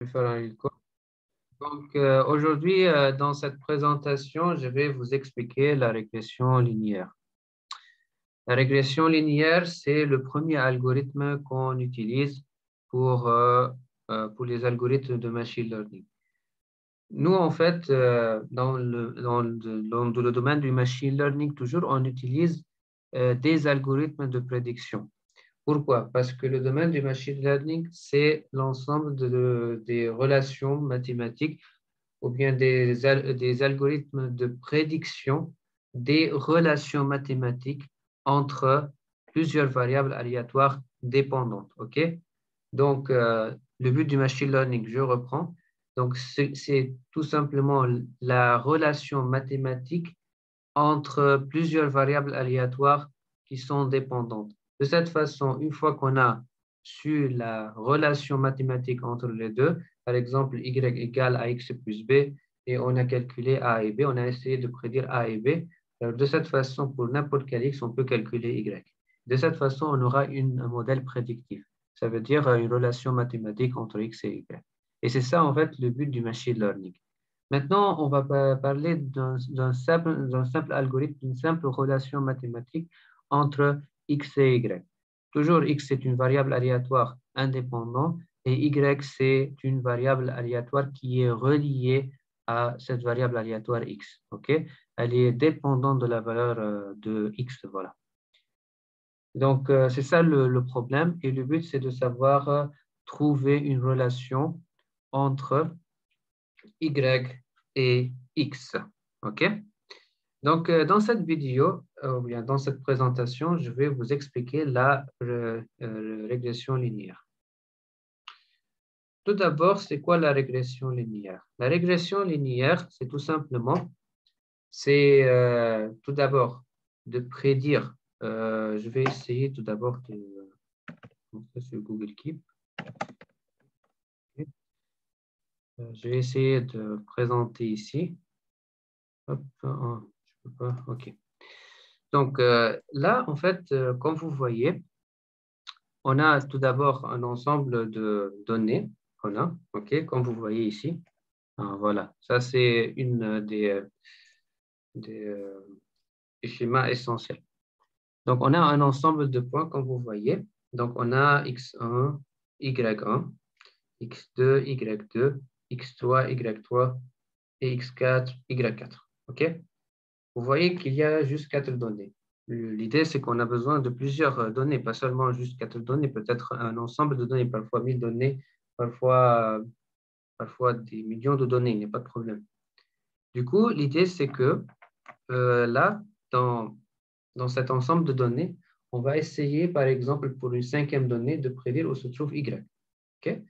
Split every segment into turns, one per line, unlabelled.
Je vais faire un record. Donc, aujourd'hui, dans cette présentation, je vais vous expliquer la régression linéaire. La régression linéaire, c'est le premier algorithme qu'on utilise pour les algorithmes de machine learning. Nous, en fait, dans le domaine du machine learning, toujours, on utilise des algorithmes de prédiction. Pourquoi? Parce que le domaine du machine learning, c'est l'ensemble des relations mathématiques ou bien des algorithmes de prédiction des relations mathématiques entre plusieurs variables aléatoires dépendantes. OK? Donc, le but du machine learning, je reprends. Donc, c'est tout simplement la relation mathématique entre plusieurs variables aléatoires qui sont dépendantes. De cette façon, une fois qu'on a su la relation mathématique entre les deux, par exemple, y égale à x plus b, et on a calculé a et b, on a essayé de prédire a et b. Alors, de cette façon, pour n'importe quel x, on peut calculer y. De cette façon, on aura un modèle prédictif. Ça veut dire une relation mathématique entre x et y. Et c'est ça, en fait, le but du machine learning. Maintenant, on va parler d'un simple algorithme, d'une simple relation mathématique entre x et y. Toujours, x est une variable aléatoire indépendante et y, c'est une variable aléatoire qui est reliée à cette variable aléatoire x. Okay? Elle est dépendante de la valeur de x. Voilà. Donc, c'est ça le problème. Et le but, c'est de savoir trouver une relation entre y et x. OK? Donc, dans cette vidéo, ou bien dans cette présentation, je vais vous expliquer la régression linéaire. Tout d'abord, c'est quoi la régression linéaire? La régression linéaire, c'est tout simplement, c'est tout d'abord de prédire. Je vais essayer tout d'abord de montrer sur Google Keep. Okay. Je vais essayer de présenter ici. Hop, je peux pas. OK. Donc là, en fait, comme vous voyez, on a tout d'abord un ensemble de données qu'on a, OK, comme vous voyez ici. Voilà, ça c'est une des schémas essentiels. Donc on a un ensemble de points, comme vous voyez. Donc on a x1, y1, x2, y2, x3, y3 et x4, y4. OK? Vous voyez qu'il y a juste 4 données. L'idée, c'est qu'on a besoin de plusieurs données, pas seulement juste 4 données, peut-être un ensemble de données, parfois 1000 données, parfois des millions de données, il n'y a pas de problème. Du coup, l'idée, c'est que là, dans cet ensemble de données, on va essayer, par exemple, pour une 5e donnée, de prédire où se trouve Y. Okay?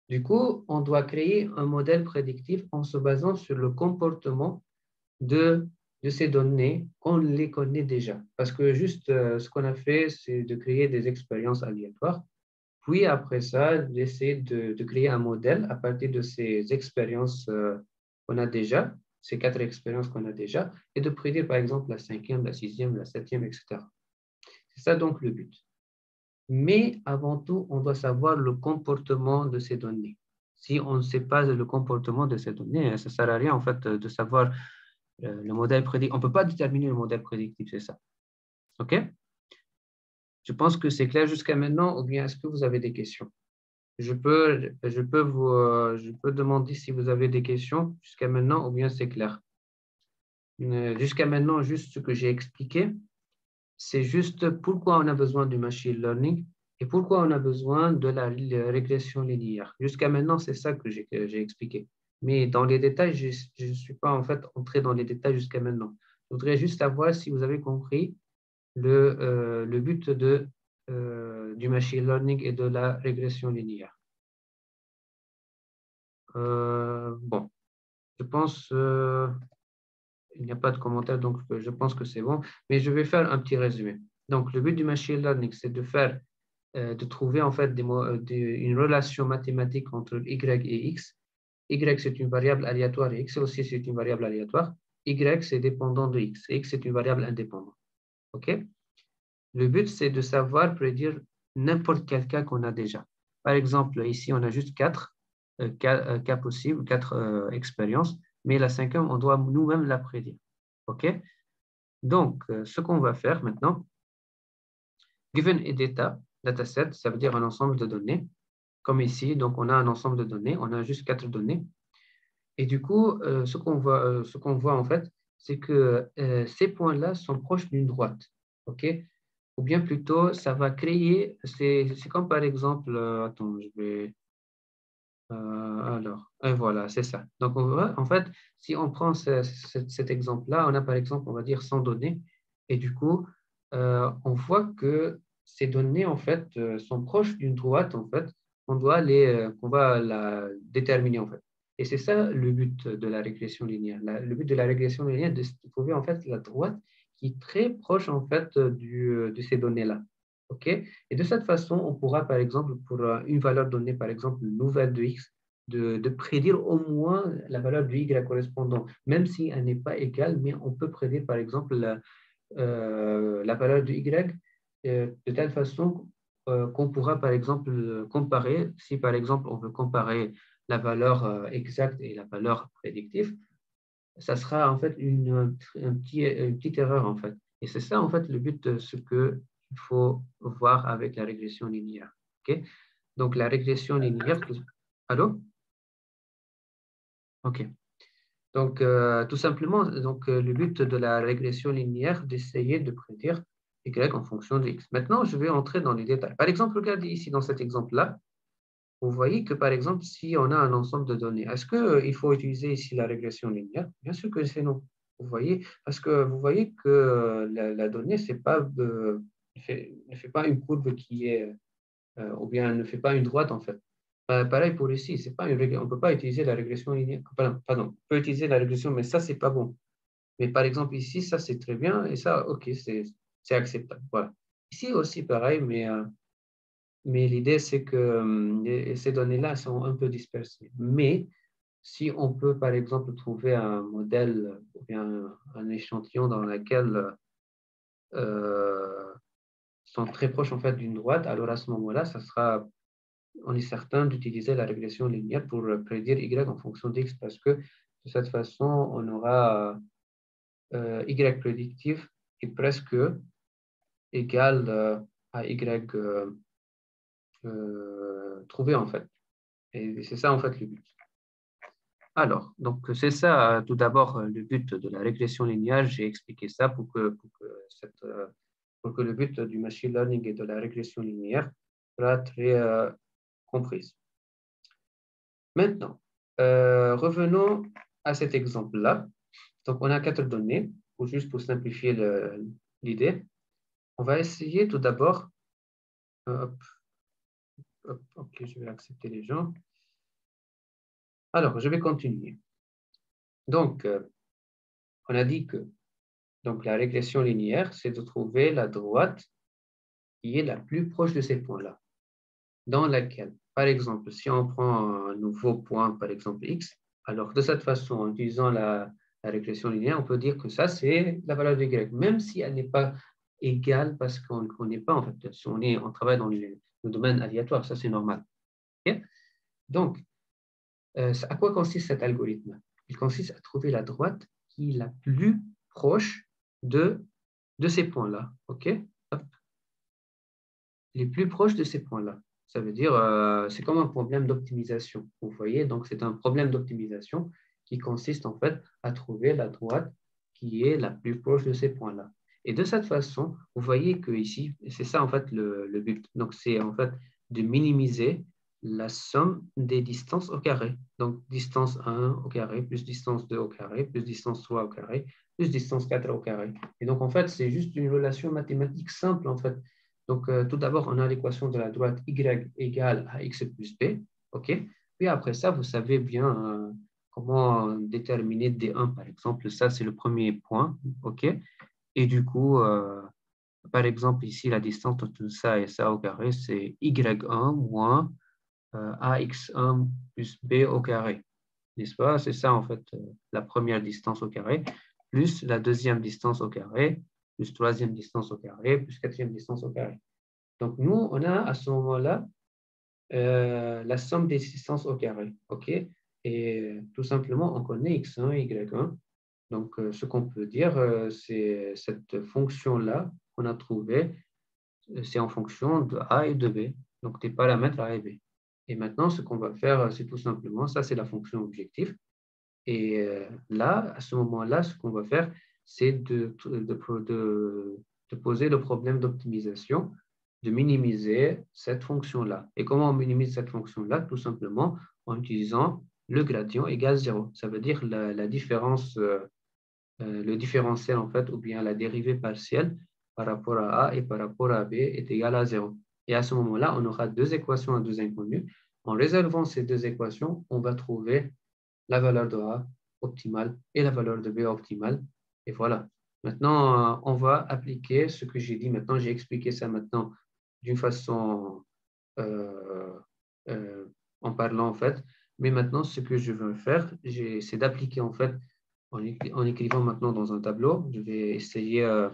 Du coup, on doit créer un modèle prédictif en se basant sur le comportement de ces données, on les connaît déjà. Parce que juste ce qu'on a fait, c'est de créer des expériences aléatoires. Puis après ça, d'essayer de créer un modèle à partir de ces expériences qu'on a déjà, ces 4 expériences qu'on a déjà, et de prédire par exemple la 5e, la 6e, la 7e, etc. C'est ça donc le but. Mais avant tout, on doit savoir le comportement de ces données. Si on ne sait pas le comportement de ces données, ça ne sert à rien en fait de savoir le modèle prédictif. On ne peut pas déterminer le modèle prédictif, c'est ça. OK? Je pense que c'est clair jusqu'à maintenant, ou bien est-ce que vous avez des questions? Je peux demander si vous avez des questions jusqu'à maintenant, ou bien c'est clair. Jusqu'à maintenant, juste ce que j'ai expliqué, c'est juste pourquoi on a besoin du machine learning et pourquoi on a besoin de la régression linéaire. Jusqu'à maintenant, c'est ça que j'ai expliqué. Mais dans les détails, je ne suis pas en fait entré dans les détails jusqu'à maintenant. Je voudrais juste savoir si vous avez compris le but du machine learning et de la régression linéaire. Bon, je pense il n'y a pas de commentaire, donc je pense que c'est bon. Mais je vais faire un petit résumé. Donc, le but du machine learning, c'est de trouver en fait une relation mathématique entre y et x. Y, c'est une variable aléatoire et x aussi, c'est une variable aléatoire. Y, c'est dépendant de x. X, c'est une variable indépendante. OK? Le but, c'est de savoir prédire n'importe quel cas qu'on a déjà. Par exemple, ici, on a juste 4. cas possibles, 4 expériences, mais la cinquième, on doit nous-mêmes la prédire. OK? Donc, ce qu'on va faire maintenant, given a dataset, ça veut dire un ensemble de données, comme ici, donc on a un ensemble de données, on a juste 4 données. Et du coup, ce qu'on voit en fait, c'est que ces points-là sont proches d'une droite. OK? Ou bien plutôt, ça va créer, c'est comme par exemple, attends, je vais, alors, et voilà, c'est ça. Donc, on voit, en fait, si on prend cet exemple-là, on a par exemple, on va dire 100 données, et du coup, on voit que ces données, en fait, sont proches d'une droite, en fait, qu'on va la déterminer, en fait. Et c'est ça le but de la régression linéaire. Le but de la régression linéaire, c'est de trouver, en fait, la droite qui est très proche, en fait, de ces données-là. OK? Et de cette façon, on pourra, par exemple, pour une valeur donnée, par exemple, une nouvelle de x, de prédire au moins la valeur de y correspondant, même si elle n'est pas égale, mais on peut prédire, par exemple, la valeur de y de telle façon qu'on pourra, par exemple, comparer, si par exemple, on veut comparer la valeur exacte et la valeur prédictive, ça sera en fait une petite erreur, en fait. Et c'est ça, en fait, le but de ce qu'il faut voir avec la régression linéaire. OK? Donc, la régression linéaire... Allô? OK. Donc, tout simplement, donc, le but de la régression linéaire, d'essayer de prédire y en fonction de x. Maintenant, je vais entrer dans les détails. Par exemple, regardez ici dans cet exemple-là, vous voyez que, par exemple, si on a un ensemble de données, est-ce qu'il faut utiliser ici la régression linéaire? Bien sûr que c'est non. Vous voyez, parce que vous voyez que la donnée ne fait pas une courbe qui est, ou bien ne fait pas une droite, en fait. Pareil pour ici, c'est pas on ne peut pas utiliser la régression linéaire. Pardon, on peut utiliser la régression, mais ça, c'est pas bon. Mais par exemple, ici, ça, c'est très bien, et ça, OK, c'est acceptable. Voilà. Ici aussi, pareil, mais l'idée, c'est que ces données-là sont un peu dispersées. Mais si on peut, par exemple, trouver un modèle ou bien un échantillon dans lequel sont très proches en fait d'une droite, alors à ce moment-là, on est certain d'utiliser la régression linéaire pour prédire y en fonction d'x parce que de cette façon, on aura y prédictif est presque égal à y trouvé en fait. Et c'est ça en fait le but. Alors, donc c'est ça tout d'abord le but de la régression linéaire. J'ai expliqué ça pour que le but du machine learning et de la régression linéaire soit très comprise. Maintenant, revenons à cet exemple-là. Donc, on a 4 données, juste pour simplifier l'idée. On va essayer tout d'abord, ok, je vais accepter les gens. Alors, je vais continuer. Donc, on a dit que donc, la régression linéaire, c'est de trouver la droite qui est la plus proche de ces points-là, dans laquelle, par exemple, si on prend un nouveau point, par exemple x, alors de cette façon, en utilisant la régression linéaire, on peut dire que ça, c'est la valeur de y, même si elle n'est pas égale parce qu'on ne connaît pas, en fait, si on travaille dans le domaine aléatoire, ça c'est normal. Okay? Donc, à quoi consiste cet algorithme? Il consiste à trouver la droite qui est la plus proche de ces points-là. OK? Hop. Les plus proches de ces points-là. Ça veut dire, c'est comme un problème d'optimisation. Vous voyez, donc c'est un problème d'optimisation qui consiste en fait à trouver la droite qui est la plus proche de ces points-là. Et de cette façon, vous voyez que ici, c'est ça en fait le but. Donc c'est en fait de minimiser la somme des distances au carré. Donc distance 1 au carré, plus distance 2 au carré, plus distance 3 au carré, plus distance 4 au carré. Et donc en fait, c'est juste une relation mathématique simple en fait. Donc, tout d'abord, on a l'équation de la droite y égale à x plus b. OK? Puis après ça, vous savez bien comment déterminer D1, par exemple. Ça, c'est le premier point. OK? Et du coup, par exemple, ici, la distance entre ça et ça au carré, c'est y1 moins ax1 plus b au carré. N'est-ce pas? C'est ça, en fait, la première distance au carré, plus la deuxième distance au carré, plus troisième distance au carré, plus quatrième distance au carré. Donc, nous, on a à ce moment-là la somme des distances au carré. OK? Et tout simplement, on connaît x1 et y1. Donc, ce qu'on peut dire, c'est cette fonction-là qu'on a trouvée, c'est en fonction de A et de B, donc des paramètres A et B. Et maintenant, ce qu'on va faire, c'est tout simplement, ça c'est la fonction objectif. Et là, à ce moment-là, ce qu'on va faire, c'est de poser le problème d'optimisation, de minimiser cette fonction-là. Et comment on minimise cette fonction-là? Tout simplement en utilisant le gradient égale 0. Ça veut dire la différence, le différentiel en fait, ou bien la dérivée partielle par rapport à A et par rapport à B est égale à 0. Et à ce moment-là, on aura deux équations à deux inconnues. En résolvant ces deux équations, on va trouver la valeur de A optimale et la valeur de B optimale. Et voilà. Maintenant, on va appliquer ce que j'ai dit. Maintenant, j'ai expliqué ça maintenant d'une façon en parlant en fait. Mais maintenant, ce que je veux faire, c'est d'appliquer en fait en écrivant maintenant dans un tableau. Je vais essayer de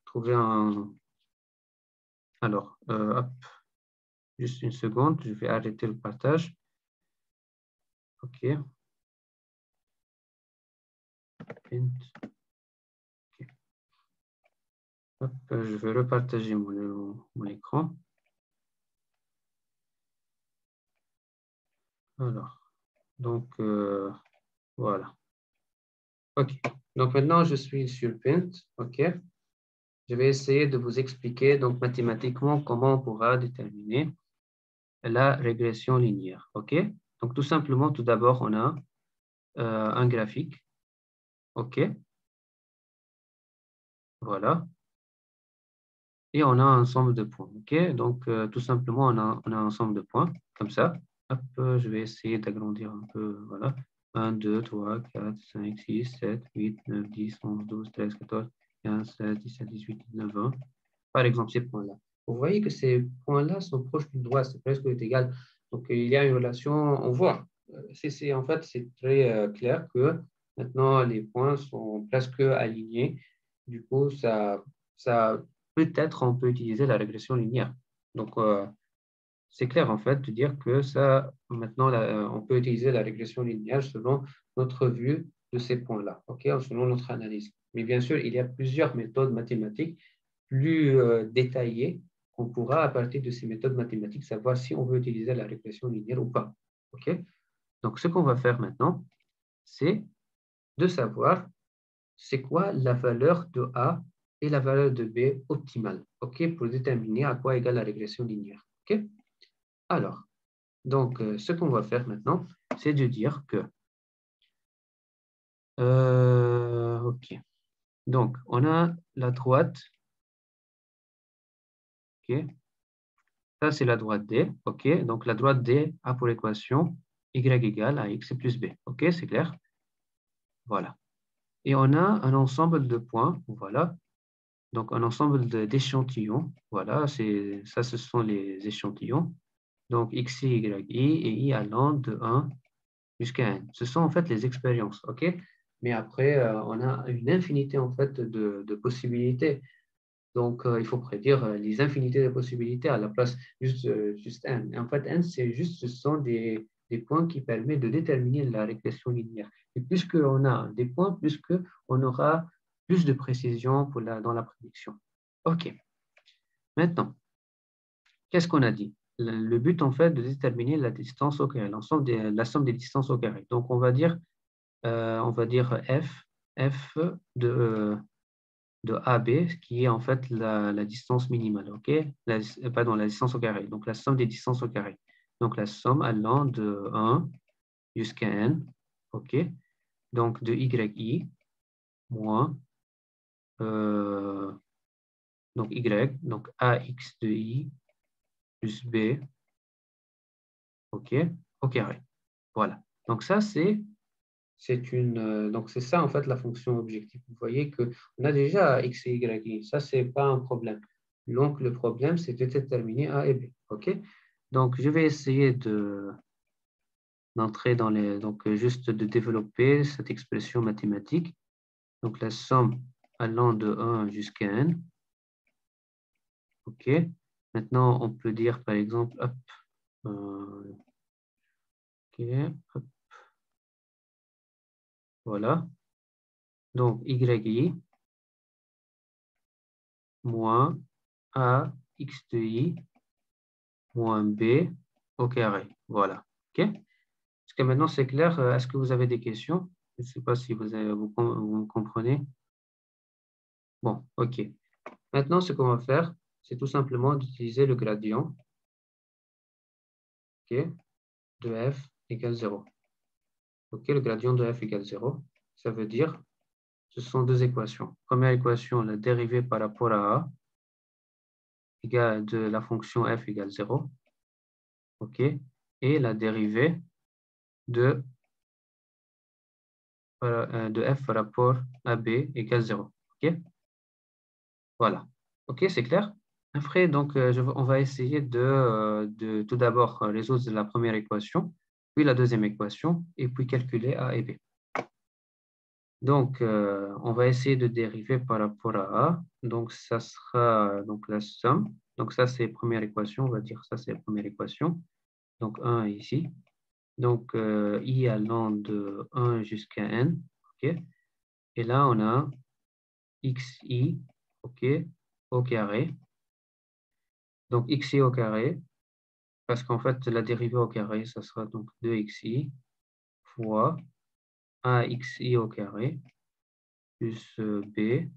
trouver un. Alors, hop, juste une seconde, je vais arrêter le partage. OK. Hop, je vais repartager mon écran. Alors, donc, voilà. OK. Donc, maintenant, je suis sur Paint. OK. Je vais essayer de vous expliquer donc mathématiquement comment on pourra déterminer la régression linéaire. OK. Donc, tout simplement, tout d'abord, on a un graphique. OK. Voilà. Et on a un ensemble de points. OK. Donc, tout simplement, on a un ensemble de points comme ça. Hop, je vais essayer d'agrandir un peu. Voilà. 1, 2, 3, 4, 5, 6, 7, 8, 9, 10, 11, 12, 13, 14, 15, 16, 17, 18, 19, 20. Par exemple, ces points-là. Vous voyez que ces points-là sont proches du droit, c'est presque égal. Donc, il y a une relation, on voit. En fait, c'est très clair que maintenant, les points sont presque alignés. Du coup, ça peut-être, on peut utiliser la régression linéaire. Donc, c'est clair, en fait, de dire que ça, maintenant, on peut utiliser la régression linéaire selon notre vue de ces points-là, selon notre analyse. Mais bien sûr, il y a plusieurs méthodes mathématiques plus détaillées qu'on pourra, à partir de ces méthodes mathématiques, savoir si on veut utiliser la régression linéaire ou pas. Donc, ce qu'on va faire maintenant, c'est de savoir c'est quoi la valeur de A et la valeur de B optimale, pour déterminer à quoi égale la régression linéaire. Alors, donc, ce qu'on va faire maintenant, c'est de dire que, OK, donc, on a la droite, OK, ça c'est la droite D, OK, donc la droite D a pour équation y égale à x plus b, OK, c'est clair? Voilà. Et on a un ensemble de points, voilà, donc un ensemble d'échantillons, voilà, ça ce sont les échantillons, donc x, y, et i allant de 1 jusqu'à n. Ce sont en fait les expériences, OK? Mais après, on a une infinité en fait de possibilités. Donc, il faut prédire les infinités de possibilités à la place juste n. En fait, n, ce sont des points qui permettent de déterminer la régression linéaire. Et plus on a des points, plus on aura plus de précision dans la prédiction. OK. Maintenant, qu'est-ce qu'on a dit? Le but, en fait, de déterminer la distance au carré, la somme des distances au carré. Donc, on va dire f de AB, qui est en fait la distance minimale, OK? Pardon, la distance au carré, donc la somme des distances au carré. Donc, la somme allant de 1 jusqu'à n, OK? Donc, de yi moins donc y, donc ax de i plus b, OK, au carré. Voilà. Donc, ça, donc c'est ça en fait la fonction objective. Vous voyez que on a déjà x et y. Ça c'est pas un problème. Donc le problème c'est de déterminer a et b. Ok. Donc je vais essayer d'entrer dans juste de développer cette expression mathématique. Donc la somme allant de 1 jusqu'à n. Ok. Maintenant on peut dire par exemple hop, Ok, hop. Voilà. Donc, YI moins A x de I moins B au carré. Voilà. OK? Est-ce que maintenant c'est clair? Est-ce que vous avez des questions? Je ne sais pas si vous comprenez. Bon, OK. Maintenant, ce qu'on va faire, c'est tout simplement d'utiliser le gradient, OK, de f égale 0. OK, le gradient de f égale 0, ça veut dire, ce sont deux équations. Première équation, la dérivée par rapport à A, égale de la fonction f égale 0. OK, et la dérivée de f par rapport à b égale 0. OK? Voilà. OK, c'est clair? Après, donc, on va essayer de tout d'abord résoudre la première équation, puis la deuxième équation, et puis calculer a et b. Donc, on va essayer de dériver par rapport à a. Donc, ça sera donc, la somme. Donc, ça, c'est la première équation. On va dire ça, c'est la première équation. Donc, 1 ici. Donc, i allant de 1 jusqu'à n. OK? Et là, on a xi, OK, au carré. Donc, xi au carré, parce qu'en fait, la dérivée au carré, ça sera donc 2xi fois axi au carré plus b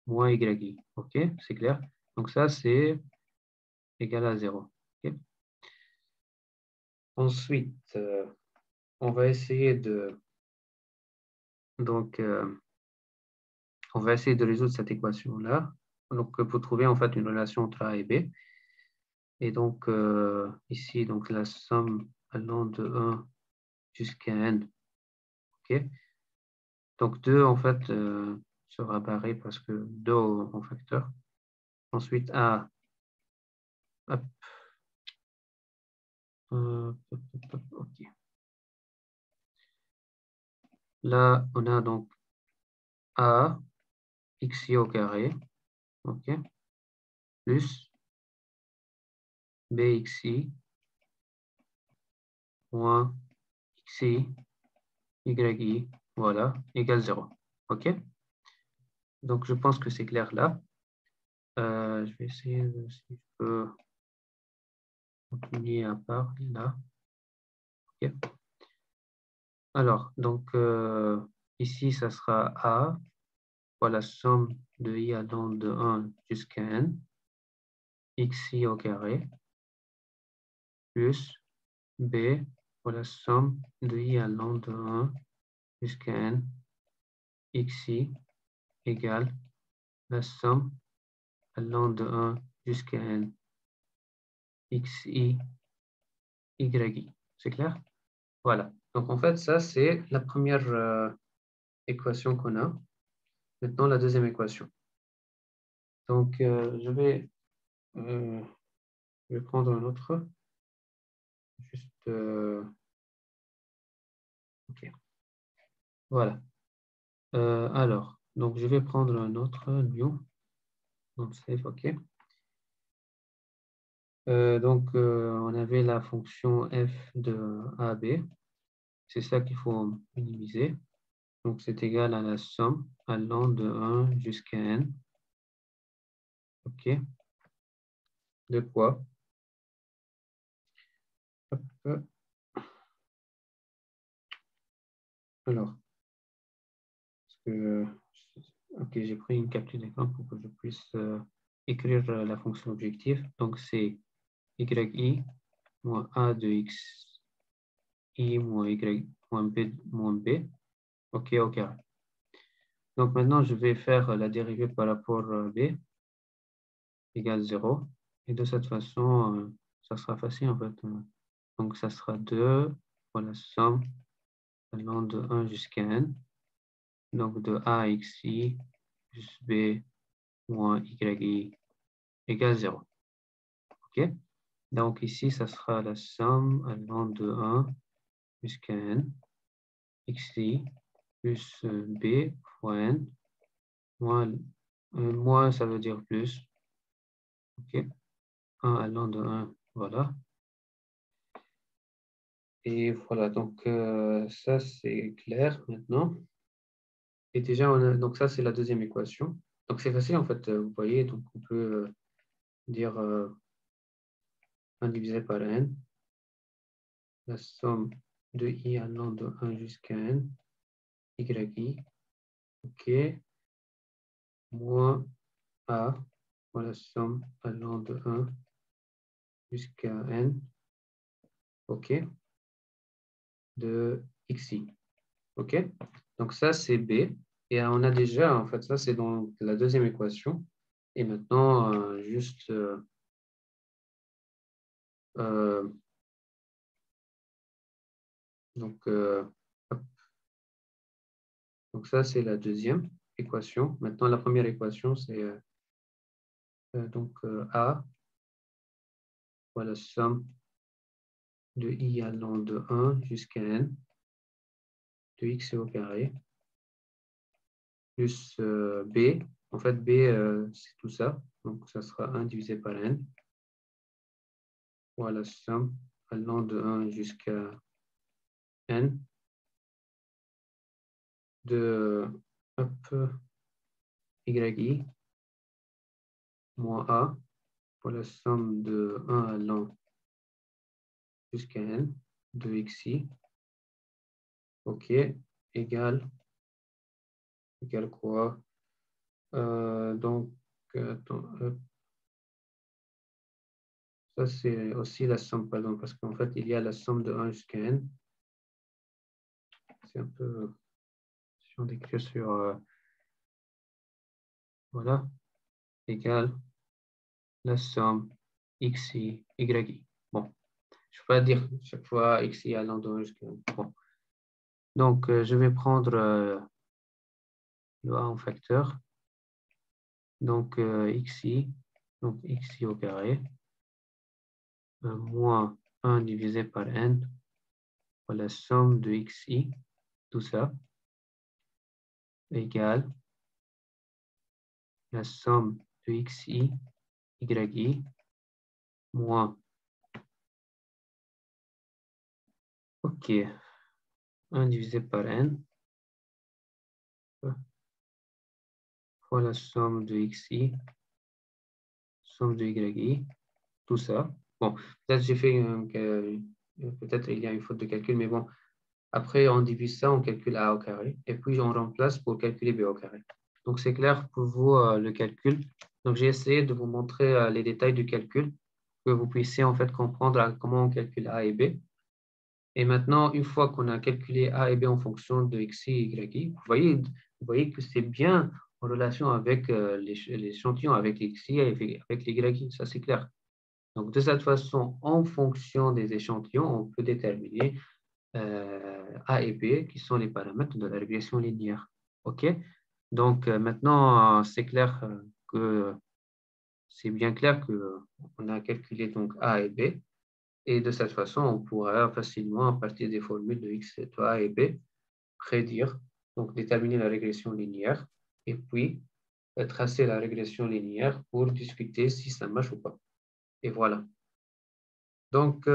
moins yi. OK, c'est clair? Donc, ça, c'est égal à 0. OK? Ensuite, on va essayer de... Donc, on va essayer de résoudre cette équation-là. Donc, pour trouver en fait une relation entre a et b. Et donc, ici, donc, la somme allant de 1 jusqu'à n. OK? Donc, 2, en fait, sera barré parce que 2 en facteur. Ensuite, A. Hop. OK. Là, on a donc A, xi au carré. OK? Plus bxi moins xi yi. Voilà, égale 0. OK? Donc, je pense que c'est clair là. Je vais essayer de, si je peux continuer à part là. OK. Alors, donc, ici, ça sera A fois la somme de i allant de 1 jusqu'à n, xi au carré, plus b fois la somme de i allant de 1 jusqu'à n, xi égale la somme allant de 1 jusqu'à n, xi, yi. C'est clair? Voilà. Donc, en fait, ça, c'est la première équation qu'on a. Maintenant, la deuxième équation. Donc, je vais prendre un autre. Juste, OK. Voilà. Alors, donc, je vais prendre un autre new. Donc, save, OK. Donc, on avait la fonction f de a, b. C'est ça qu'il faut minimiser. Donc, c'est égal à la somme allant de 1 jusqu'à n. OK. De quoi? Hop. Alors, OK, j'ai pris une capture d'écran pour que je puisse écrire la fonction objective. Donc, c'est yi moins a de x i moins y moins b. OK, au carré. Donc, maintenant, je vais faire la dérivée par rapport à b égale 0. Et de cette façon, ça sera facile en fait. Donc, ça sera 2 fois la somme allant de 1 jusqu'à n. Donc, de a xi plus b moins yi égale 0. OK? Donc, ici, ça sera la somme allant de 1 jusqu'à n, xi plus b fois n, moins ça veut dire plus. OK? 1 allant de 1, voilà. Et voilà, donc ça, c'est clair maintenant. Et déjà, donc ça, c'est la deuxième équation. Donc, c'est facile, en fait, vous voyez. Donc, on peut dire 1 divisé par n, la somme de i allant de 1 jusqu'à n, yi, OK, moins a, voilà, somme allant de 1 jusqu'à n, OK, de xi. OK? Donc, ça, c'est B. Et on a déjà, en fait, ça, c'est dans la deuxième équation. Et maintenant, juste... donc, hop. Donc, ça, c'est la deuxième équation. Maintenant, la première équation, c'est donc A, voilà, somme de i allant de 1 jusqu'à n, de x au carré, plus B. En fait, B, c'est tout ça. Donc, ça sera 1 divisé par n. Voilà, somme allant de 1 jusqu'à n de hop, yi moins a pour la somme de 1 allant jusqu'à n de xi. OK, égale quoi? Donc, attends, ça c'est aussi la somme, pardon, parce qu'en fait, il y a la somme de 1 jusqu'à n. C'est un peu si on d'écrire sur, voilà, égale la somme xi, yi. Bon, je ne vais pas dire chaque fois xi allant de 1 jusqu'à n. Bon. Donc, je vais prendre le a en facteur. Donc, xi, donc xi au carré, moins 1 divisé par n, pour la somme de xi, tout ça, égale la somme de xi, yi, moins, OK, 1 divisé par n, fois la somme de xi, somme de yi, tout ça. Bon, peut-être j'ai fait, peut-être il y a une faute de calcul, mais bon, après on divise ça, on calcule a au carré, et puis on remplace pour calculer b au carré. Donc c'est clair pour vous le calcul. Donc j'ai essayé de vous montrer les détails du calcul, que vous puissiez en fait comprendre comment on calcule a et b. Et maintenant, une fois qu'on a calculé a et b en fonction de xi et yi, vous voyez que c'est bien en relation avec l'échantillon, avec les xi et avec les yi, ça c'est clair. Donc de cette façon, en fonction des échantillons, on peut déterminer A et B, qui sont les paramètres de la régression linéaire. OK? Donc, maintenant, c'est clair que c'est bien clair qu'on a calculé donc A et B. Et de cette façon, on pourra facilement, à partir des formules de X de A et B, prédire, donc déterminer la régression linéaire et puis tracer la régression linéaire pour discuter si ça marche ou pas. Et voilà. Donc,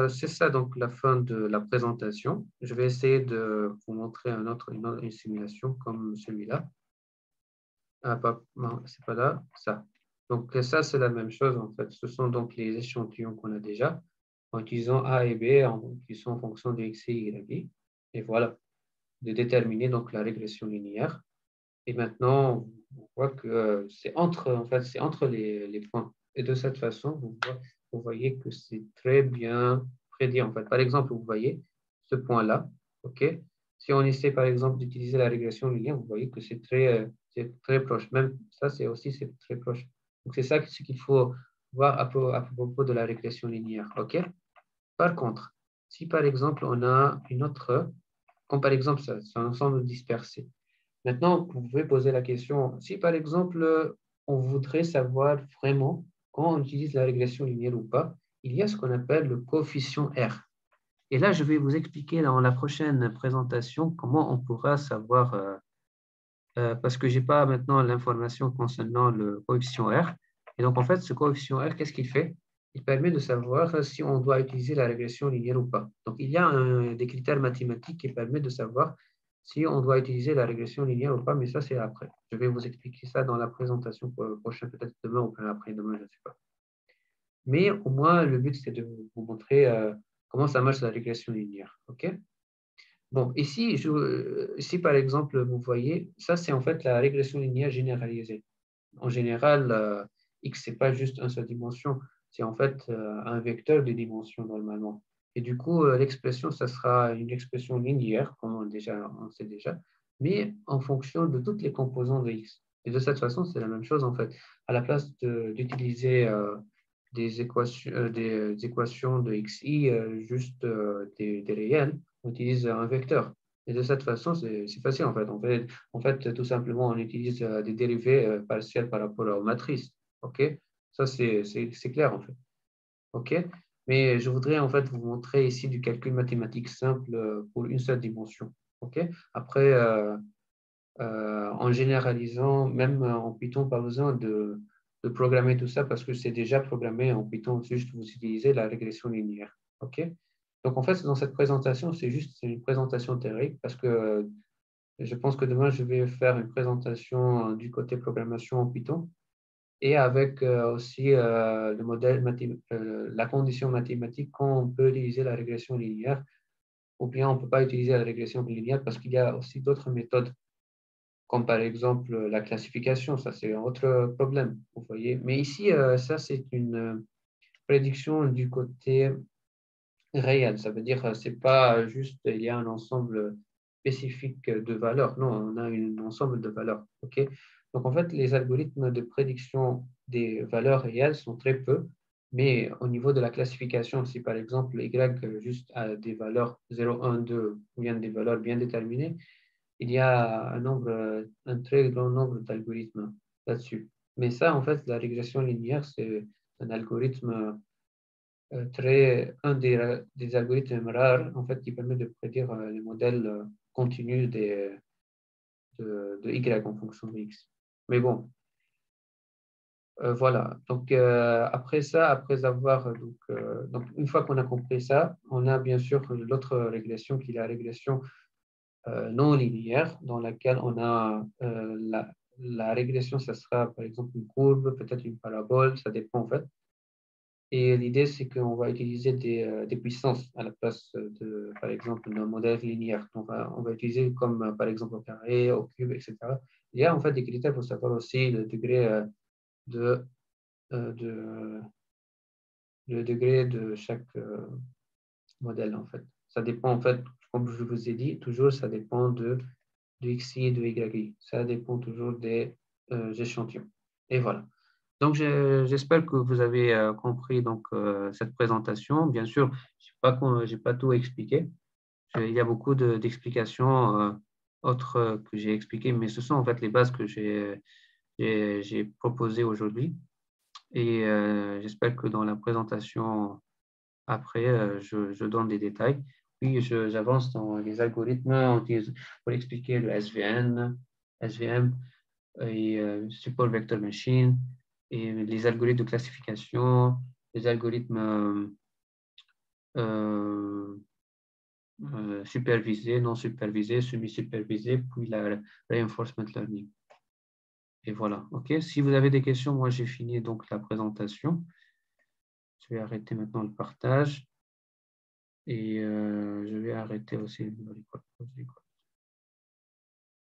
c'est ça donc la fin de la présentation. Je vais essayer de vous montrer une simulation comme celui-là. Ah, non, c'est pas là, ça. Donc, ça, c'est la même chose en fait. Ce sont donc les échantillons qu'on a déjà en utilisant A et B qui sont en fonction de X et Y. Et voilà, de déterminer donc la régression linéaire. Et maintenant, on voit que c'est entre les points. Et de cette façon, vous voyez que c'est très bien prédit. En fait. Par exemple, vous voyez ce point-là. OK? Si on essaie, par exemple, d'utiliser la régression linéaire, vous voyez que c'est très proche. Même ça, c'est très proche. Donc, c'est ça ce qu'il faut voir à propos de la régression linéaire. OK? Par contre, si par exemple, on a une autre, comme par exemple, ça, c'est un ensemble dispersé. Maintenant, vous pouvez poser la question, si par exemple, on voudrait savoir vraiment quand on utilise la régression linéaire ou pas, il y a ce qu'on appelle le coefficient R. Et là, je vais vous expliquer dans la prochaine présentation comment on pourra savoir, parce que je n'ai pas maintenant l'information concernant le coefficient R. Et donc, en fait, ce coefficient R, qu'est-ce qu'il fait? il permet de savoir si on doit utiliser la régression linéaire ou pas. Donc, il y a des critères mathématiques qui permettent de savoir si on doit utiliser la régression linéaire ou pas, mais ça, c'est après. Je vais vous expliquer ça dans la présentation prochaine, peut-être demain ou après-demain, je ne sais pas. Mais au moins, le but, c'est de vous montrer comment ça marche la régression linéaire. OK? Bon, ici, par exemple, vous voyez, ça, c'est en fait la régression linéaire généralisée. En général, X, ce n'est pas juste une seule dimension, c'est en fait un vecteur de dimension normalement. Et du coup, l'expression, ça sera une expression linéaire, comme on sait déjà, mais en fonction de toutes les composantes de X. Et de cette façon, c'est la même chose en fait. À la place d'utiliser des équations de XI, juste des réels, on utilise un vecteur. Et de cette façon, c'est facile en fait. En fait, tout simplement, on utilise des dérivés partiels par rapport aux matrices. OK? Ça, c'est clair en fait. OK? Mais je voudrais en fait vous montrer ici du calcul mathématique simple pour une seule dimension. OK? Après, en généralisant, même en Python, pas besoin de programmer tout ça parce que c'est déjà programmé en Python, juste vous utilisez la régression linéaire. OK? Donc, en fait, dans cette présentation, c'est une présentation théorique parce que je pense que demain, je vais faire une présentation du côté programmation en Python et avec aussi le modèle la condition mathématique quand on peut utiliser la régression linéaire ou bien on ne peut pas utiliser la régression linéaire parce qu'il y a aussi d'autres méthodes comme par exemple la classification, ça c'est un autre problème, vous voyez. Mais ici, ça c'est une prédiction du côté réel, ça veut dire c'est pas juste il y a un ensemble spécifique de valeurs, non, on a un ensemble de valeurs, ok. Donc en fait, les algorithmes de prédiction des valeurs réelles sont très peu, mais au niveau de la classification, si par exemple y juste a des valeurs 0, 1, 2, ou bien des valeurs bien déterminées, il y a un très grand nombre d'algorithmes là-dessus. Mais ça, en fait, la régression linéaire, c'est un algorithme un des algorithmes rares, en fait, qui permet de prédire les modèles continus de Y en fonction de X. Mais bon, voilà. Donc, après ça, après avoir, donc, une fois qu'on a compris ça, on a bien sûr l'autre régression qui est la régression non linéaire dans laquelle on a la régression, ça sera par exemple une courbe, peut-être une parabole, ça dépend en fait. Et l'idée, c'est qu'on va utiliser des puissances à la place de, par exemple, d'un modèle linéaire. On va utiliser comme par exemple au carré, au cube, etc. Il y a en fait des critères pour savoir aussi de, de, le degré de chaque modèle en fait. Ça dépend en fait, comme je vous ai dit, toujours ça dépend de XI et de YI. Ça dépend toujours des échantillons. Et voilà. Donc, j'espère que vous avez compris donc, cette présentation. Bien sûr, je n'ai pas tout expliqué. Il y a beaucoup d'explications autres que j'ai expliquées, mais ce sont en fait les bases que j'ai proposées aujourd'hui. Et j'espère que dans la présentation après, je donne des détails. Puis, j'avance dans les algorithmes pour expliquer le SVM et Support Vector Machine et les algorithmes de classification, les algorithmes euh, supervisés, non supervisés, semi-supervisés, puis la reinforcement learning. Et voilà. OK. Si vous avez des questions, moi, j'ai fini donc la présentation. Je vais arrêter maintenant le partage. Et je vais arrêter aussi le record.